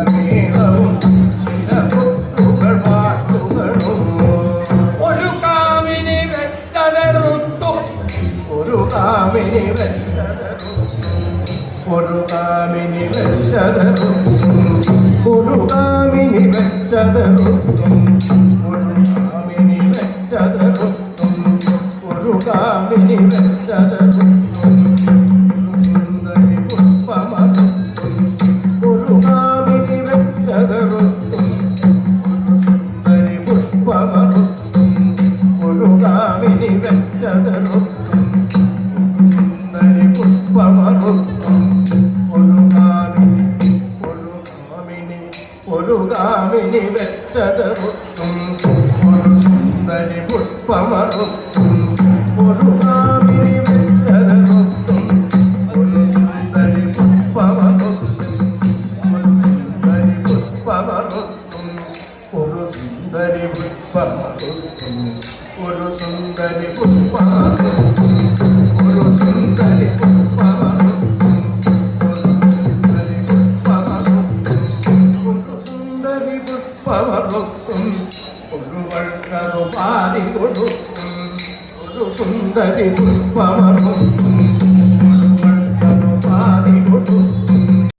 മേളവും ചില കൊട്ടുകൾ പാട്ടുകളും ഒരു കാമിനി വെച്ചതെറുത്തു ഒരു കാമിനി വെച്ചതെറുത്തു ഒരു കാമിനി വെച്ചതെറുത്തു ഒരു കാമിനി വെച്ചതെറുത്തു ഒരു കാമിനി വെച്ചതെറുത്തു ഒരു കാമിനി വെച്ചതെറുത്തു സുന്ദരി പുഷ്പമറുത്തും ഒരു കാമിനി വെച്ചതെറുത്തും ഒരു സുന്ദരി പുഷ്പമറുത്തും ഒരു കാമിനി വെച്ചതെറുത്തും ഒരു സുന്ദരി പുഷ്പമറുത്തും ഒരു കാമിനി ഒരു കാമിനി വെച്ചതെറുത്തും ഒരു സുന്ദരി പുഷ്പമറുത്തും ഒരു കാമിനി വെച്ചതെറുത്തും ഒരു സുന്ദരി പുഷ്പമറുത്തും ഒരു സുന്ദരി പുഷ്പമറുത്തും ഒരു സുന്ദരി പുഷ്പമറുത്തും ഒരു സുന്ദരി പുഷ്പമറുത്തും ഒരു സുന്ദരി പുഷ്പമറുത്തും ഒരു സുന്ദരി പുഷ്പമറുത്തും ഒരു സുന്ദരി പുഷ്പമറുത്തും ഒരുവൾക്കതു പാതി കൊടുത്തും ഒരു സുന്ദരി പുഷ്പമറുത്തും